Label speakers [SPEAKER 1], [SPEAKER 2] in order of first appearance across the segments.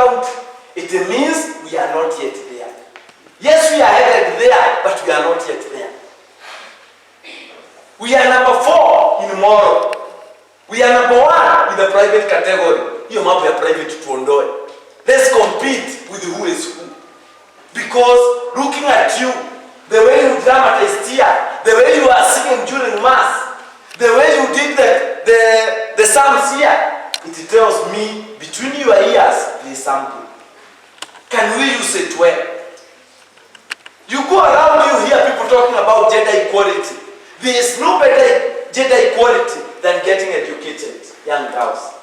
[SPEAKER 1] count, it means we are not yet there. Yes, we are headed there, but we are not yet there. We are number 4 in moral. We are number 1 in the private category. Hiyo mambo ya private tuondoe. Let's compete with who is who. Because looking at you, the way you dramatized here, the way you are singing during mass, the way you did the psalms here, it tells me between your ears there is something. Can we use it well? You go around, you hear people talking about gender equality. There is no better gender equality than getting educated young girls.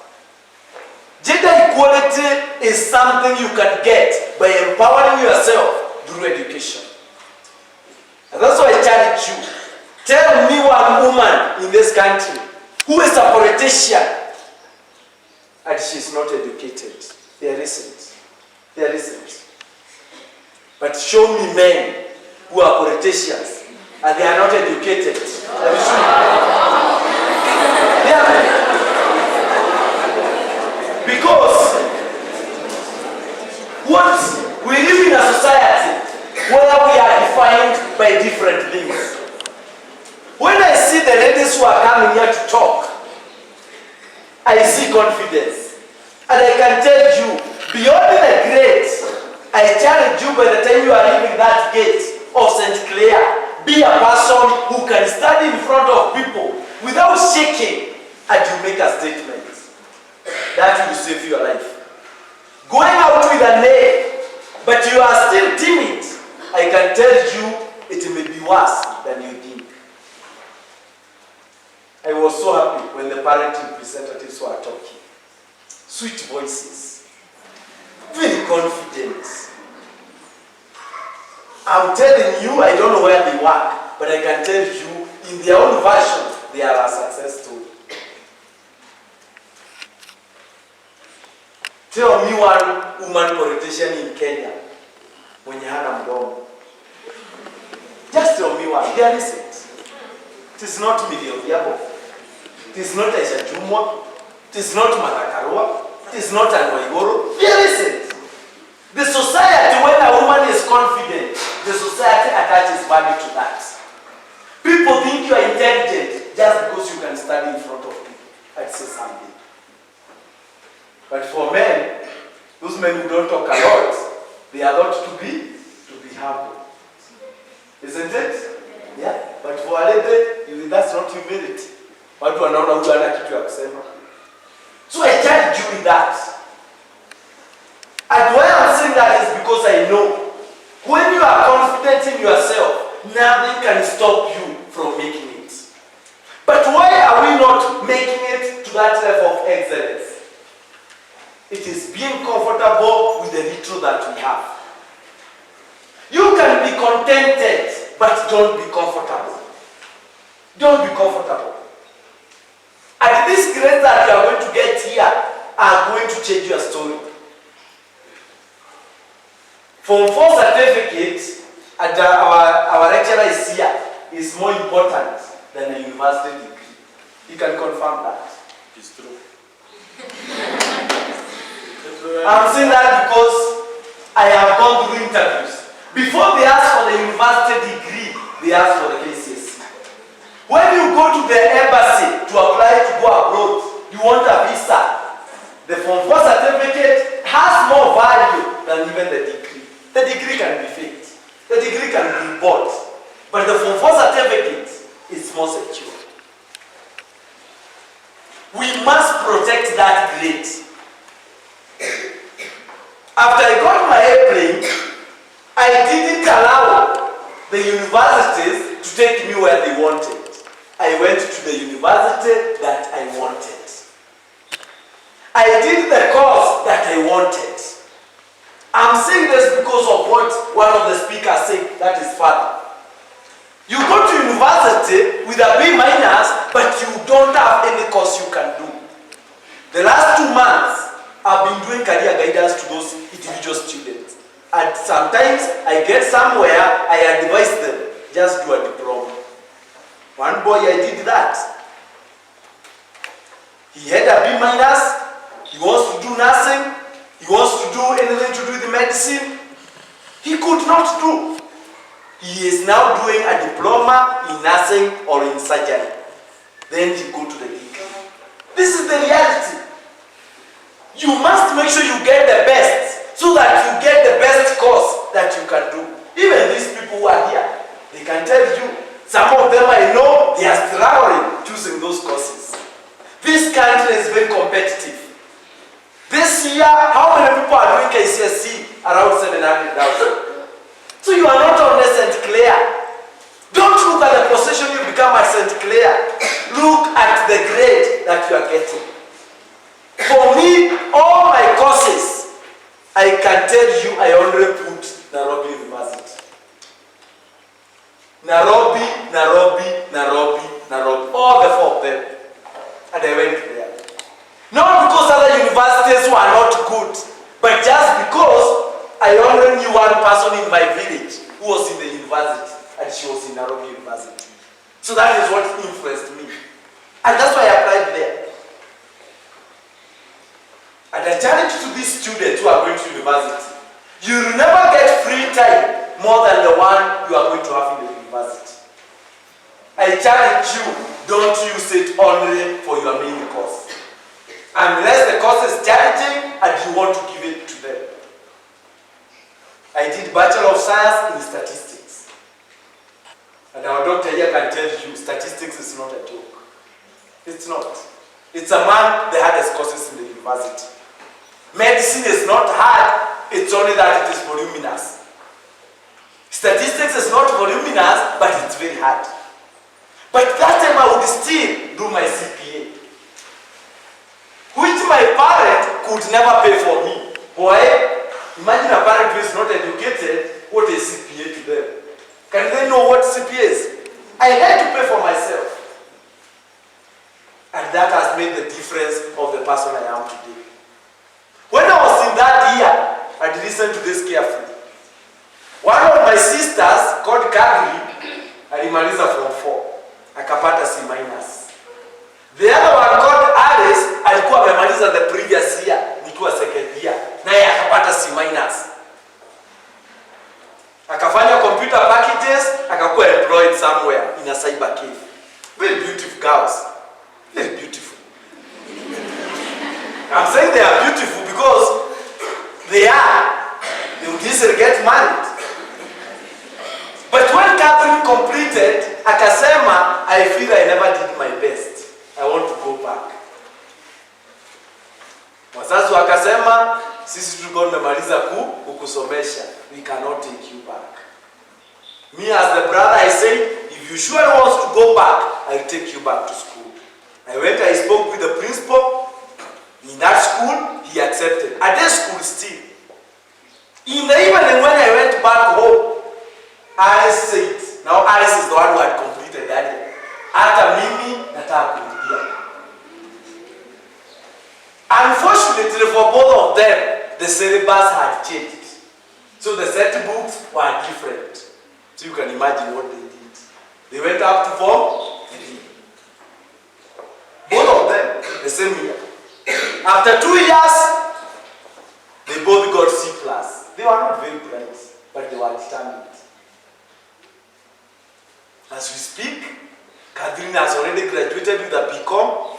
[SPEAKER 1] Gender equality is something you can get by empowering yourself through education. And that's why I challenge you. Tell me one woman in this country who is a politician and she's not educated. There isn't. There isn't. But show me men who are politicians and they are not educated. Yeah. Because what we live in a society where we are defined by different things. When I see the ladies who are coming here to talk, I see confidence. And I can tell you, beyond the grade, I challenge you by the time you are leaving that gate of St. Clair, be a person who can stand in front of people without shaking and you make a statement. That will save your life. Going out with a name, but you are still timid, I can tell you it may be worse than you think. I was so happy when the parent representatives were talking. Sweet voices. Very confident. I'm telling you, I don't know where they work, but I can tell you, in their own version, they are a success story. Tell me one woman politician in Kenya mwenye hana mdomo. Just tell me one. There isn't. It is not Miriam Yabo. It is not Aisha Jumwa. It is not Marakarua. It is not Anwaigoro. There isn't. The society, when a woman is confident, the society attaches value to that. People think you are intelligent just because you can stand in front of people and say something. But for men, those men who don't talk a lot, they are thought to be humble. Isn't it? Yeah. But for a lady, that's not humility. Watu wanaona huyu hana kitu ya kusema. So I challenge you with that. And why I'm saying that is because I know when you are confident in yourself, nothing can stop you from making it. But why are we not making it to that level of excellence? It is being comfortable with the little that we have. You can be contented, but don't be comfortable. Don't be comfortable. And these grades that you are going to get here are going to change your story. Form 4 certificate, and our lecturer is here, is more important than a university degree. You can confirm that.
[SPEAKER 2] It's true.
[SPEAKER 1] I'm saying that because I have gone through interviews. Before they ask for the university degree, they ask for the KCSE. When you go to the embassy to apply to go abroad, you want a visa. The Form 4 certificate has more value than even the degree. The degree can be faked. The degree can be bought. But the Form 4 certificate is more secure. We must protect that grade. After I got my airplane, I didn't allow the universities to take me where they wanted. I went to the university that I wanted. I did the course that I wanted. I'm saying this because of what one of the speakers said, that is father. You go to university with a B-, but you don't have any course you can do. The last 2 months, I've been doing career guidance to those individual students. And sometimes I get somewhere, I advise them, just do a diploma. One boy, I did that. He had a B-, he wants to do nursing, he wants to do anything to do with medicine? He could not do. He is now doing a diploma in nursing or in surgery. Then he go to the league. This is the reality. You must make sure you get the best so that you get the best course that you can do. Even these people who are here, they can tell you. Some of them I know, they are struggling choosing those courses. This country is very competitive. This year, how many people are doing KCSE? Around 700,000. So you are not on St. Clair. Don't look at the position you become at St. Clair. Look at the grade that you are getting. For me, all my courses, I can tell you I only put Nairobi University. Nairobi. All the four of them. And I went there. Not because other universities were not good, but just because I only knew one person in my village who was in the university, and she was in Nairobi University. So that is what influenced me. And that's why I applied there. And I challenge to these students who are going to university, you will never get free time more than the one you are going to have in the university. I challenge you, don't use it only for your main course. Unless the course is challenging and you want to give it to them. I did Bachelor of Science in Statistics. And our doctor here can tell you, statistics is not a joke. It's not. It's among the hardest courses in the university. Medicine is not hard, it's only that it is voluminous. Statistics is not voluminous, but it's very hard. But that time I would still do my CPA, which my parent could never pay for me. Why? Imagine a parent who is not educated, what is CPA to them? Can they know what CPA is? I had to pay for myself. And that has made the difference of the person I am today. When I was in that year, I listened to this carefully. One of my sisters, called Kadri, alimaliza from 4. Akapata C-. The other one called Alice, alikuwa amemaliza the previous year, nikiwa second year, naye akapata C-. Akafanya computer packages, akakuwa employed somewhere in a cyber cave. Very beautiful girls. Very beautiful. I'm saying they are beautiful because they will easily get married. But when Catherine completed, akasema, I feel I never did my best. I want to go back. Wazazi wakasema, sisi tulikuwa tumemaliza kukusomesha. We cannot take you back. Me as the brother, I said, if you sure want to go back, I'll take you back to school. I went, I spoke with the principal. In that school, he accepted. At that school still. In the evening when I went back home, Alice said, now Alice is the one who had completed that year. After mimi, nataka kurudia. Unfortunately for both of them, the syllabus had changed. So the set books were different. So you can imagine what they did. They went up to Form 3. Both of them, the same year. After 2 years, they both got C+. They were not very bright, but they were determined. As we speak, Catherine has already graduated with a BCom.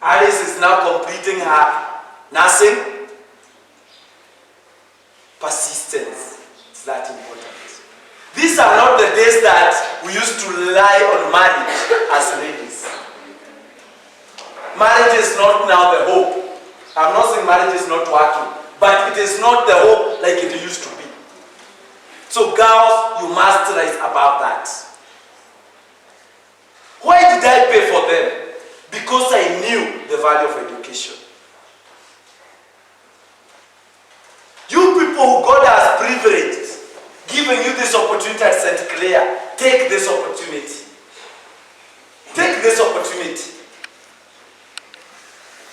[SPEAKER 1] Alice is now completing her nursing. Persistence is that important. These are not the days that we used to rely on marriage as ladies. Marriage is not now the hope. I'm not saying marriage is not working, but it is not the hope like it used to be. So girls, you must rise above that. Why did I pay for them? Because I knew the value of education. You people who God has privileged, giving you this opportunity at St. Clair, take this opportunity. Take this opportunity.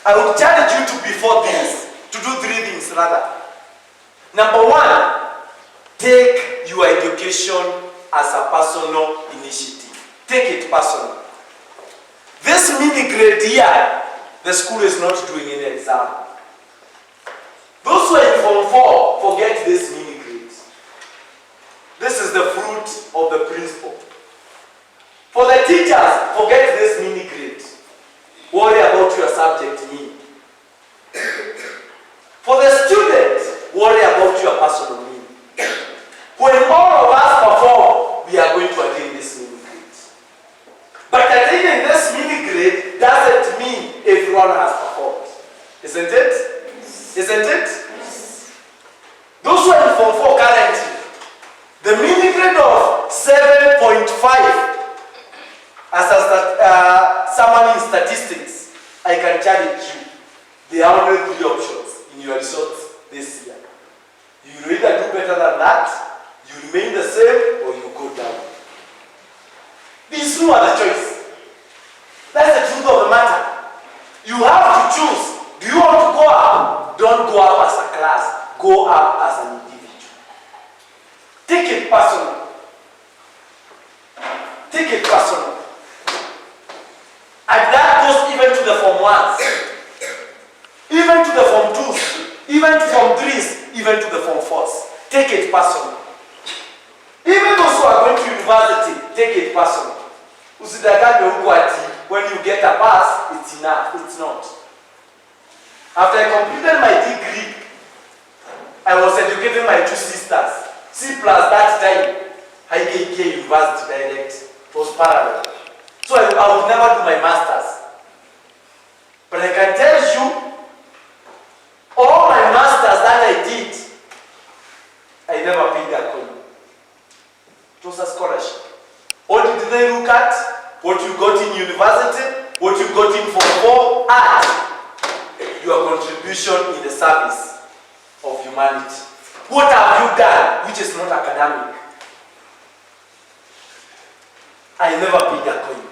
[SPEAKER 1] I will challenge you to be 4 things, to do 3 things rather. Number 1, take your education as a personal initiative. Take it personal. This mini grade year, the school is not doing any exam. Those 4, forget this mini grade. This is the fruit of the principle. For the teachers, forget this mini grade. Worry about your subject mean. For the students, worry about your personal mean. When all of us perform, we are going to attain this mini grade. But attaining this mini grade doesn't mean everyone has performed. Isn't it? Isn't it? Those who are in Form 4 currently, the mini grade of 7.5 as a summary in statistics, I can challenge you. There are only 3 options in your results this year. You either do better than that, you remain the same, or you go down. There is no other choice. That's the truth of the matter. You have to choose. Do you want to go up? Don't go up as a class. Go up as an individual. Take it personal. Take it personal. And that goes even to the Form 1s, even to the Form 2s, even to Form 3s, even to the Form 4s. Take it personal. Even those who are going to university, take it personal. Usidanganywe huko ati when you get a pass, it's enough. It's not. After I completed my degree, I was educating my 2 sisters. C plus that time, IKK University Direct. It was parallel. So I would never do my masters. But I can tell you, all my masters that I did, I never paid a coin. It was a scholarship. What did they look at? What you got in university, what you got in Form 4, art. Your contribution in the service of humanity. What have you done which is not academic? I never paid a coin.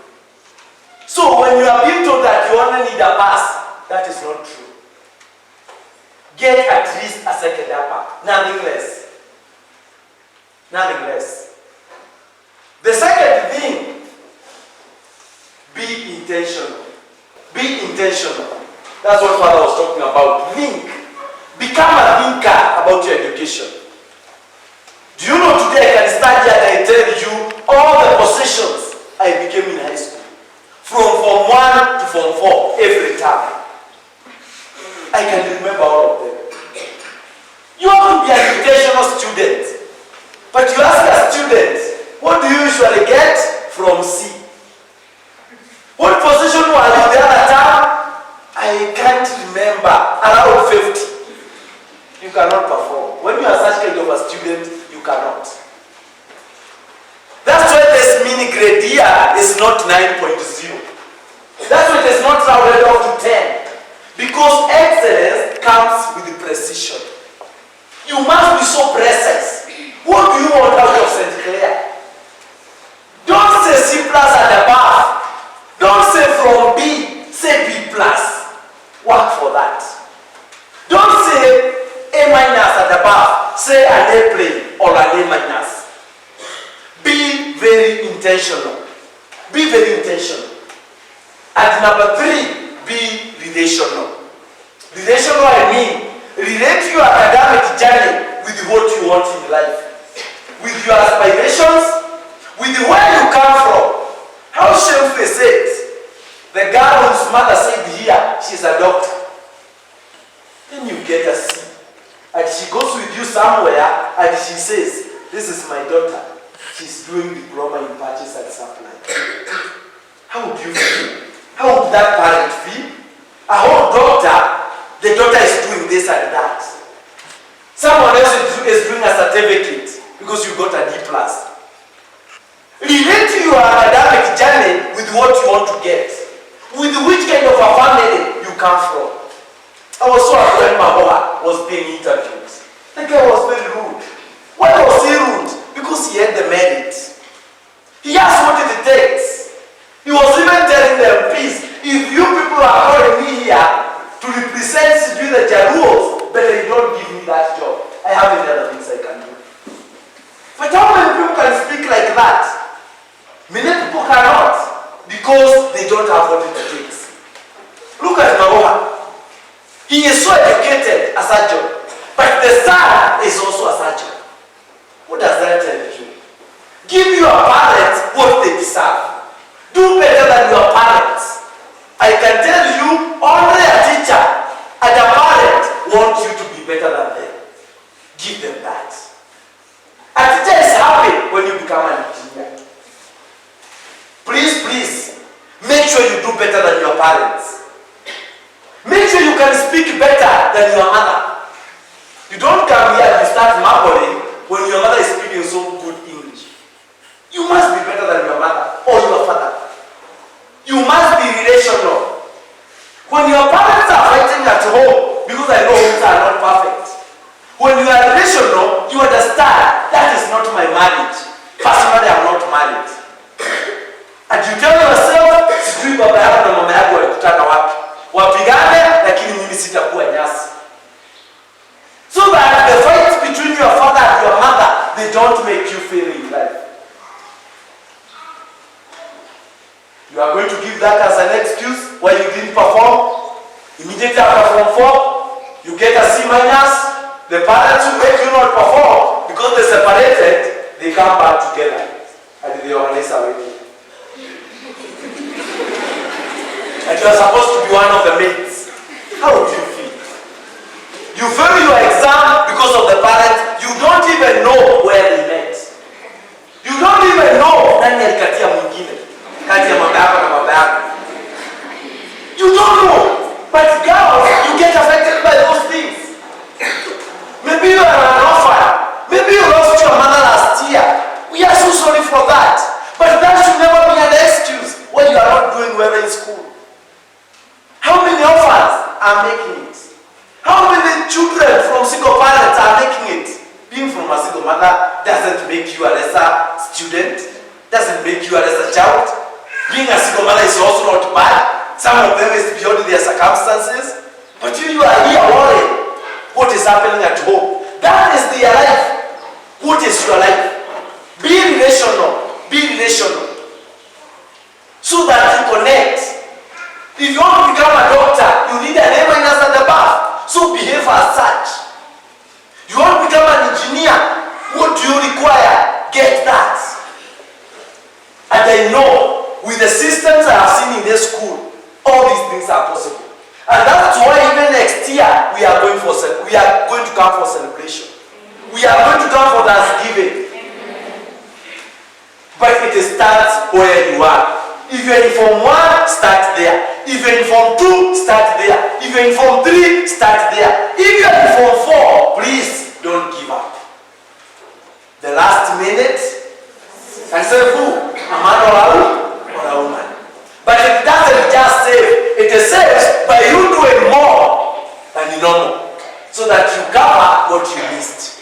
[SPEAKER 1] So when you are being told that you only need a pass, that is not true. Get at least a second upper, nothing less. Nothing less. The second thing, be intentional. Be intentional. That's what Father was talking about. Think. Become a thinker about your education. Do you know today I can stand here and I tell you all the positions I became in high school. From Form 1 to Form 4 every time. I can remember all of them. You have to be an educational student. But you ask a student, what do you usually get from C? What position were you the other time? I can't remember. Around 50. You cannot perform. When you are such kind of a student, you cannot. That's why this mini grade here is not 9.0. That's why it is not rounded off to 10. Because excellence comes with the precision. You must be so precise. What do you want out of St. Clair? Don't say C plus and above. Don't say from B, say B plus. Work for that. Don't say A minus and above. Say an A plane or an A minus. Be very intentional. Be very intentional. And number 3, be relational. Relational, I mean, relate your academic journey with what you want in life. With your aspirations, with where you come from. How shameful is it? The girl whose mother said here, she's a doctor. Then you get a C. And she goes with you somewhere and she says, this is my daughter. She's doing diploma in purchase and supply. How would you feel? How would that parent feel? A whole doctor, the daughter is doing this and that. Someone else is doing a certificate because you got a D plus. Relate to your academic journey with what you want to get. With which kind of a family you come from. I was so afraid Mahoa was being interviewed. The guy was very rude. Why was he rude? Because he had the merit. He asked what it takes. He was even telling them, please, if you people are calling me here to represent the Jaruos, better you don't give me that job. I have many other things I can do. But how many people can speak like that? Many people cannot. Because they don't have what it takes. Look at Mahoa. He is so educated the son is also a surgeon. What does that tell you? Give your parents what they deserve. Do better than your parents. I can tell you, only a teacher and a parent want you to be better than them. Give them that. A teacher is happy when you become an engineer. Please, make sure you do better than your parents. Make sure you can speak better than your mother. You don't come here and start mumbling when your mother is speaking so good English. You must be better than your mother or your father. You must be relational. When your parents are fighting at home, because I know homes are not perfect, when you are relational, you understand that is not my marriage. Personally, I'm not married. And you tell yourself, sijui baba yako na mama yako walikutana wapi. Wapigane, lakini mimi sitakuwa nyasi. So that the fights between your father and your mother, they don't make you fail in life. You are going to give that as an excuse why you didn't perform. Immediately after Form 4, you get a C-. The parents who make you not perform because they separated, they come back together and they organize a wedding. And you are supposed to be one of the mates. How would you feel? You fail your exam because of the parents. You don't even know where they met. You don't even know nani alikatia mwingine kati ya mama yako na baba yako. You don't know. But girls, you get affected by those things. Maybe you are an orphan. Maybe you lost your mother last year. We are so sorry for that. But that should never be an excuse when you are not doing well in school. How many orphans are making it? How many children from single parents are making it? Being from a single mother doesn't make you a lesser student, doesn't make you a lesser child. Being a single mother is also not bad. Some of them is beyond their circumstances. But you are here worrying what is happening at home. That is their life. What is your life? Be relational. Be relational. So that you connect. If you want to become a doctor, you need an A- at the bar. So behave as such. You want to become an engineer, what do you require? Get that. And I know, with the systems I have seen in this school, all these things are possible. And that's why even next year, we are going to come for celebration. We are going to come for Thanksgiving. But it starts where you are. If you're in Form 1, start there. If you're in Form 2, start there. If you're in Form 3, start there. If you're in Form 4, please don't give up. The last minute, and say who? A man or a woman. But it doesn't just save. It saves by you doing more than you normal, so that you cover what you missed.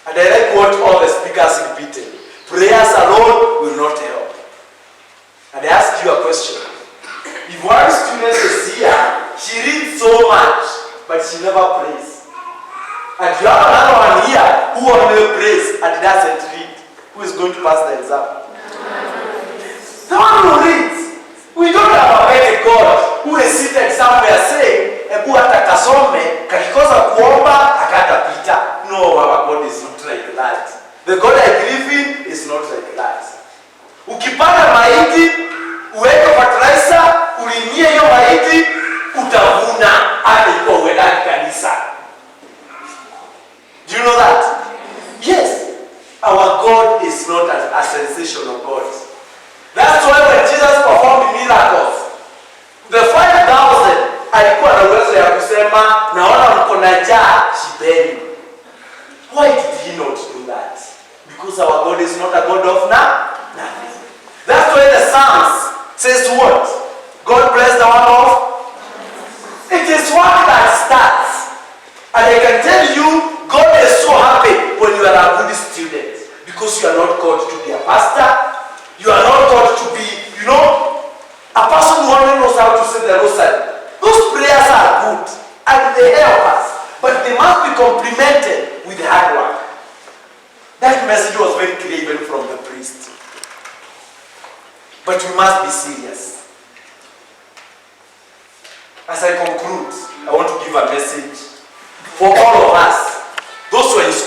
[SPEAKER 1] And I like what all the speakers repeated. Prayers alone will not help. And I ask you a question. If one student is here, she reads so much, but she never prays. And you have another one here who only prays and doesn't read. Who is going to pass the exam? The one who reads. We don't have a better God who is seated somewhere saying, Ebu atakasome, kakikosa kuomba, akatapita. No, our God is not like that. The God I believe in is not like that. Ukipanda mahindi, uweke fertilizer, ulimie hiyo mahindi, utavuna hata iko uendani kanisa. Do you know that? Yes. Our God is not a sensational God. That's why when Jesus performed miracles, the 5,000 alikuwa na uwezo ya kusema, naona mko na njaa, shibeni. Why did he not do that? Because our God is not a God of nothing. That's why the Psalms says what? God bless the one of. It is work that starts. And I can tell you, God is so happy when you are a good student. Because you are not called to be a pastor. You are not called to be, a person who only knows how to say the rosary. Those prayers are good and they help us. But they must be complemented with hard work. That message was very clear even from the priest. But we must be serious. As I conclude, I want to give a message for all of us.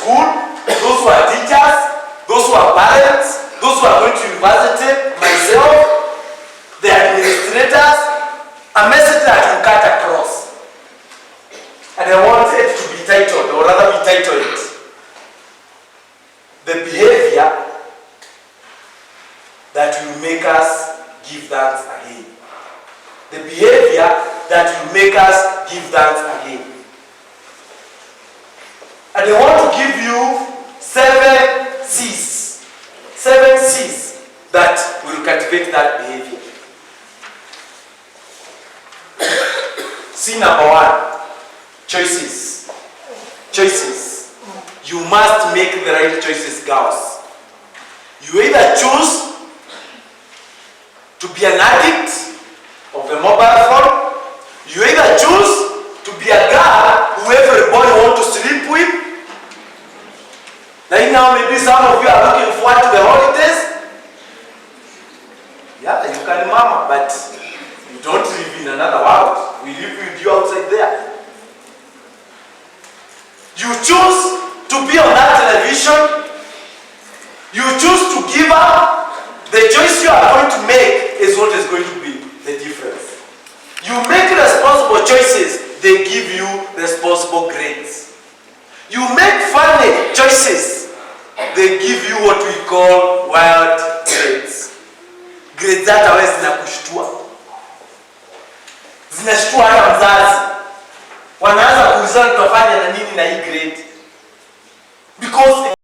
[SPEAKER 1] school, those who are teachers, those who are parents, those who are going to university, myself, the administrators, a message that you cut across. And I want it to be titled, or rather be titled, the behavior that will make us give thanks again. The behavior that will make us give thanks again. And I want to give you 7 C's. 7 C's that will cultivate that behavior. C number 1, choices. Choices. You must make the right choices, girls. You either choose to be an addict of the mobile phone. You either choose to be a girl who every boy wants to sleep with. Right now, maybe some of you are looking forward to the holidays. Yeah, you can mama, but you don't live in another world. We live with you outside there. You choose to be on that television. You choose to give up. The choice you are going to make is what is going to be the difference. You make responsible choices, they give you responsible grades. You make funny choices, they give you what we call wild grades. Grades that are zinakushtua. Zinashtua hata mzazi. Wanaanza kuulizana tutafanya na nini na hii grade. Because